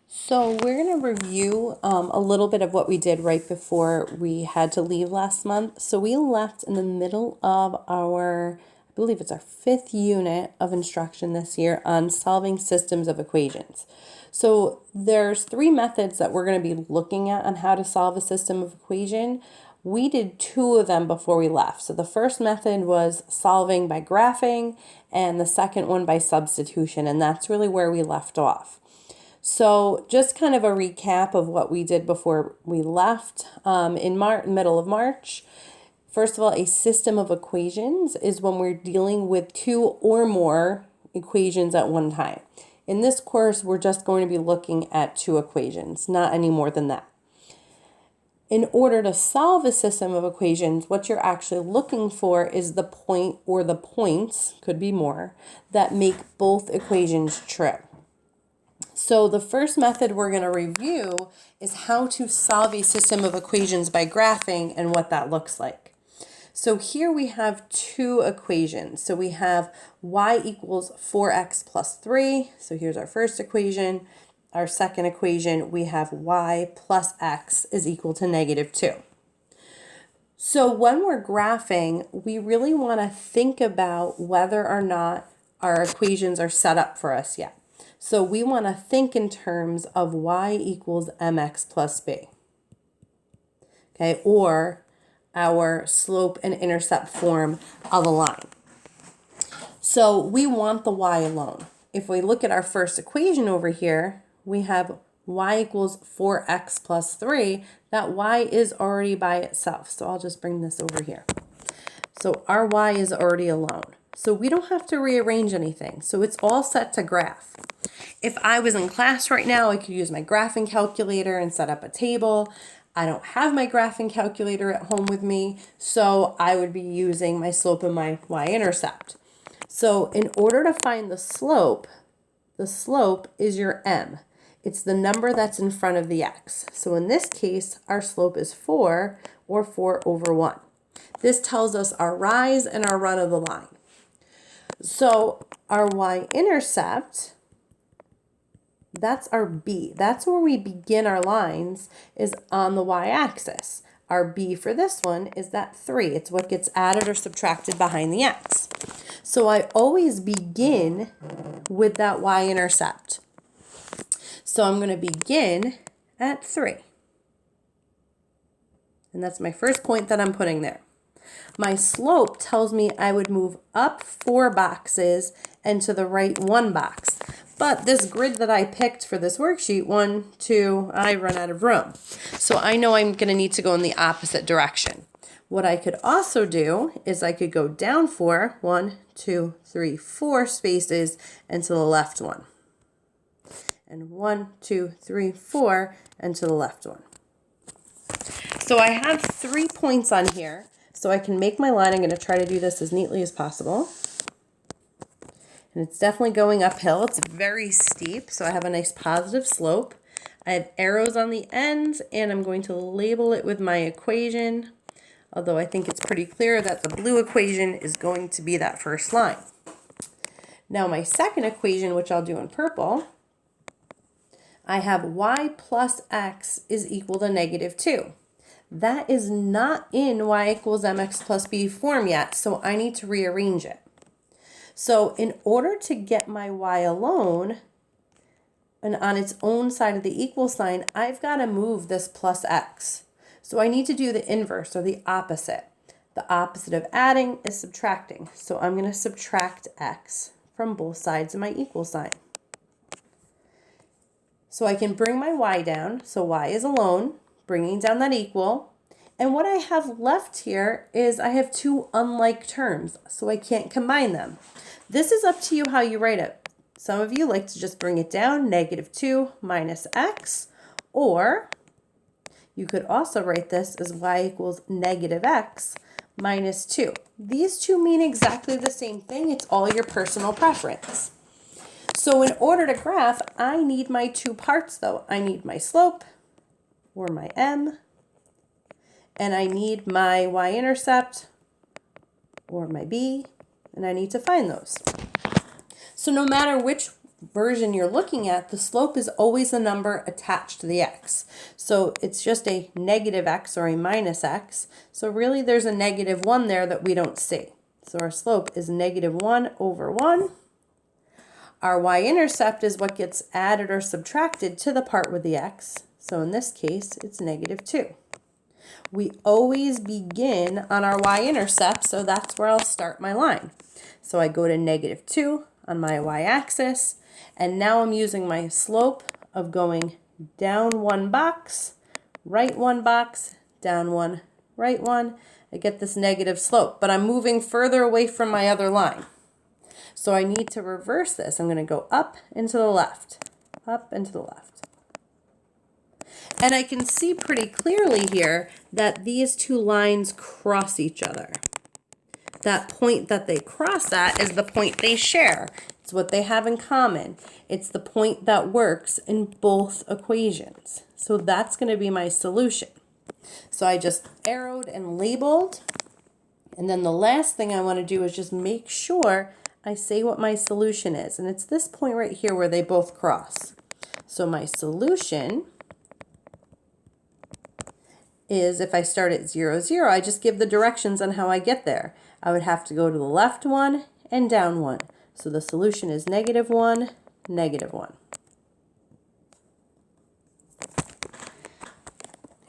So we're going to review a little bit of what we did right before we had to leave last month. So we left in the middle of I believe it's our 5th unit of instruction this year on solving systems of equations. So there's 3 methods that we're going to be looking at on how to solve a system of equation. We did 2 of them before we left. So the first method was solving by graphing and the second one by substitution, and that's really where we left off. So just kind of a recap of what we did before we left in middle of March. First of all, a system of equations is when we're dealing with 2 or more equations at one time. In this course, we're just going to be looking at 2 equations, not any more than that. In order to solve a system of equations, what you're actually looking for is the point or the points, could be more, that make both equations true. So the first method we're going to review is how to solve a system of equations by graphing and what that looks like. So here we have 2 equations. So we have y equals 4x plus 3. So here's our first equation. Our second equation, we have y plus x is equal to -2. So when we're graphing, we really want to think about whether or not our equations are set up for us yet. So we want to think in terms of y equals mx plus b, okay, or our slope and intercept form of a line. So we want the y alone. If we look at our first equation over here, we have y equals 4x plus 3. That y is already by itself. So I'll just bring this over here. So our y is already alone. So we don't have to rearrange anything. So it's all set to graph. If I was in class right now, I could use my graphing calculator and set up a table. I don't have my graphing calculator at home with me, so I would be using my slope and my y-intercept. So in order to find the slope is your m. It's the number that's in front of the x. So in this case, our slope is 4, or 4 over 1. This tells us our rise and our run of the line. So our y-intercept, that's our b. That's where we begin our lines, is on the y-axis. Our b for this one is that 3. It's what gets added or subtracted behind the x. So I always begin with that y-intercept. So I'm going to begin at 3. And that's my first point that I'm putting there. My slope tells me I would move up 4 boxes and to the right 1 box. But this grid that I picked for this worksheet, 1, 2, I run out of room. So I know I'm going to need to go in the opposite direction. What I could also do is I could go down 4, 1, 2, 3, 4 spaces and to the left 1. And 1, 2, 3, 4 and to the left 1. So I have 3 points on here. So I can make my line. I'm going to try to do this as neatly as possible. And it's definitely going uphill. It's very steep, so I have a nice positive slope. I have arrows on the ends, and I'm going to label it with my equation, although I think it's pretty clear that the blue equation is going to be that first line. Now my second equation, which I'll do in purple, I have y plus x is equal to -2. That is not in y equals mx plus b form yet, so I need to rearrange it. So in order to get my y alone and on its own side of the equal sign, I've got to move this plus x. So I need to do the inverse, or the opposite. The opposite of adding is subtracting. So I'm going to subtract x from both sides of my equal sign. So I can bring my y down. So y is alone, bringing down that equal. And what I have left here is I have 2 unlike terms, so I can't combine them. This is up to you how you write it. Some of you like to just bring it down, -2 minus x, or you could also write this as y equals -x minus 2. These 2 mean exactly the same thing. It's all your personal preference. So in order to graph, I need my 2 parts though. I need my slope, or my m, and I need my y-intercept, or my b, and I need to find those. So no matter which version you're looking at, the slope is always a number attached to the x. So it's just a negative x or a minus x. So really there's a negative 1 there that we don't see. So our slope is negative 1 over 1. Our y-intercept is what gets added or subtracted to the part with the x. So in this case, it's negative 2. We always begin on our y-intercept, so that's where I'll start my line. So I go to negative 2 on my y-axis, and now I'm using my slope of going down 1 box, right 1 box, down 1, right 1. I get this negative slope, but I'm moving further away from my other line. So I need to reverse this. I'm going to go up and to the left, up and to the left. And I can see pretty clearly here that these two lines cross each other. That point that they cross at is the point they share. It's what they have in common. It's the point that works in both equations. So that's going to be my solution. So I just arrowed and labeled. And then the last thing I want to do is just make sure I say what my solution is. And it's this point right here where they both cross. So my solution is, if I start at 0, 0, I just give the directions on how I get there. I would have to go to the left 1 and down 1. So the solution is negative 1, negative 1.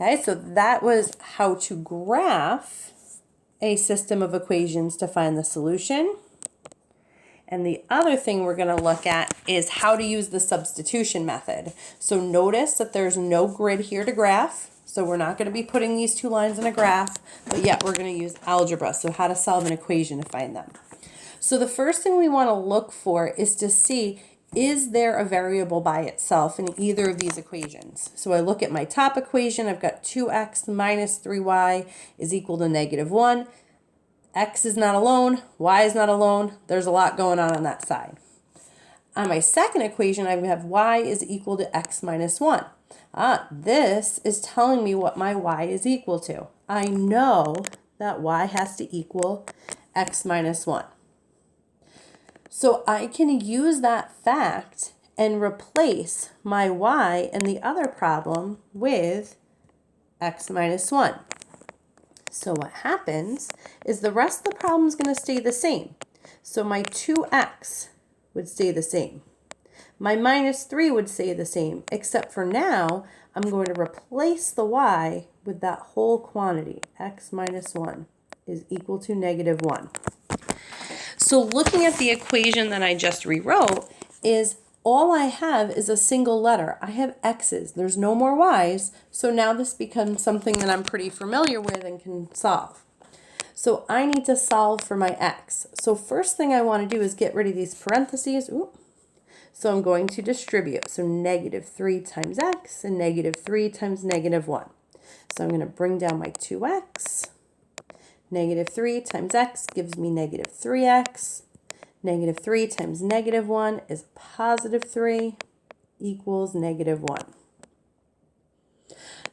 Okay, so that was how to graph a system of equations to find the solution. And the other thing we're going to look at is how to use the substitution method. So notice that there's no grid here to graph. So we're not going to be putting these two lines in a graph, but yet we're going to use algebra. So how to solve an equation to find them. So the first thing we want to look for is to see, is there a variable by itself in either of these equations? So I look at my top equation. I've got 2x minus 3y is equal to negative 1. X is not alone. Y is not alone. There's a lot going on that side. On my second equation, I have y is equal to x minus 1. This is telling me what my y is equal to. I know that y has to equal x minus 1. So I can use that fact and replace my y in the other problem with x minus 1. So what happens is the rest of the problem is going to stay the same. So my 2x would stay the same. My minus 3 would stay the same, except for now, I'm going to replace the y with that whole quantity. X minus 1 is equal to negative 1. So looking at the equation that I just rewrote is all I have is a single letter. I have x's. There's no more y's. So now this becomes something that I'm pretty familiar with and can solve. So I need to solve for my x. So first thing I want to do is get rid of these parentheses. Ooh. So I'm going to distribute. So negative 3 times x and negative 3 times negative 1. So I'm going to bring down my 2x. Negative 3 times x gives me negative 3x. Negative 3 times negative 1 is positive 3 equals negative 1.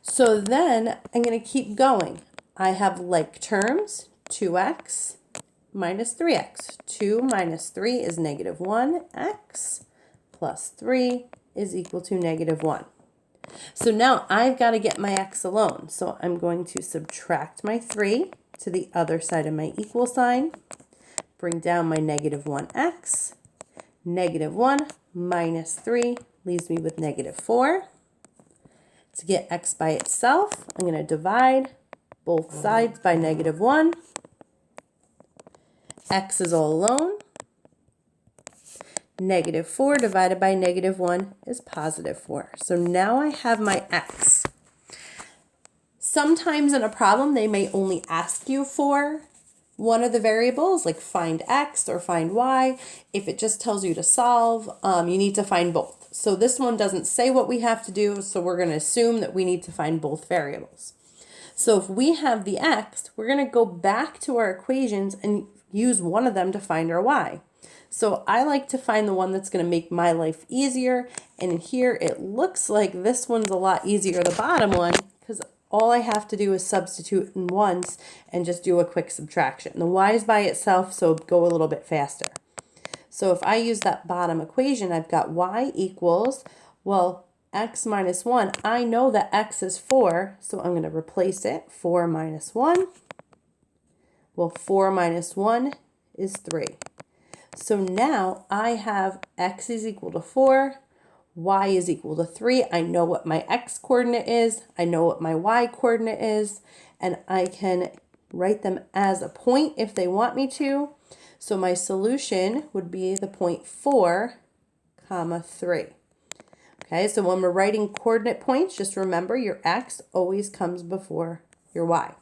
So then I'm going to keep going. I have like terms, 2x minus 3x. 2 minus 3 is negative 1x. Plus 3 is equal to negative 1. So now I've got to get my x alone. So I'm going to subtract my 3 to the other side of my equal sign. Bring down my negative 1x. Negative 1 minus 3 leaves me with negative 4. To get x by itself, I'm going to divide both sides by negative 1. X is all alone. Negative 4 divided by negative 1 is positive 4. So now I have my x. Sometimes in a problem, they may only ask you for one of the variables, like find x or find y. If it just tells you to solve, you need to find both. So this one doesn't say what we have to do, so we're going to assume that we need to find both variables. So if we have the x, we're going to go back to our equations and use one of them to find our y. So I like to find the one that's going to make my life easier. And here it looks like this one's a lot easier, the bottom one, because all I have to do is substitute in once and just do a quick subtraction. The y is by itself, so go a little bit faster. So if I use that bottom equation, I've got y equals, well, x minus 1. I know that x is 4, so I'm going to replace it. 4 minus 1. Well, 4 minus 1 is 3. So now I have x is equal to 4, y is equal to 3. I know what my x coordinate is. I know what my y coordinate is. And I can write them as a point if they want me to. So my solution would be the point 4, comma 3. Okay, so when we're writing coordinate points, just remember your x always comes before your y.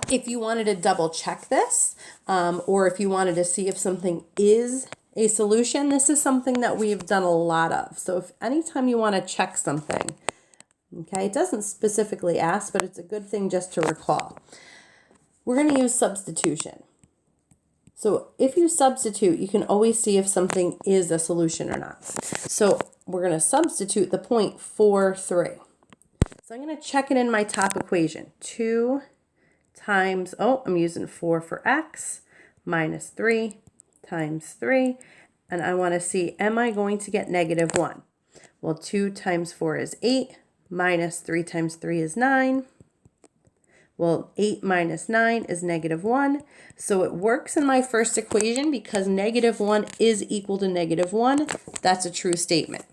If you wanted to double check this, or if you wanted to see if something is a solution, this is something that we've done a lot of. So if anytime you want to check something, okay, it doesn't specifically ask, but it's a good thing just to recall. We're going to use substitution. So if you substitute, you can always see if something is a solution or not. So we're going to substitute the point 4, 3. So I'm going to check it in my top equation. 2 times, I'm using 4 for x, minus 3 times 3. And I want to see, am I going to get negative 1? Well, 2 times 4 is 8, minus 3 times 3 is 9. Well, 8 minus 9 is negative 1. So it works in my first equation because negative 1 is equal to negative 1. That's a true statement.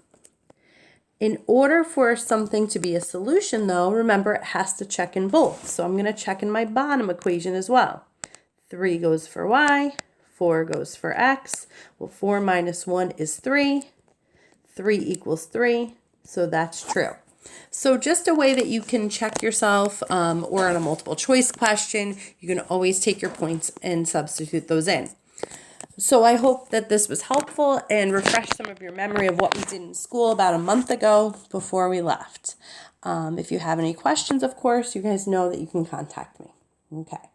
In order for something to be a solution, though, remember it has to check in both. So I'm going to check in my bottom equation as well. 3 goes for y, 4 goes for x. Well, 4 minus 1 is 3. 3 equals 3. So that's true. So just a way that you can check yourself, or on a multiple choice question, you can always take your points and substitute those in. So I hope that this was helpful and refreshed some of your memory of what we did in school about a month ago before we left. If you have any questions, of course, you guys know that you can contact me. Okay.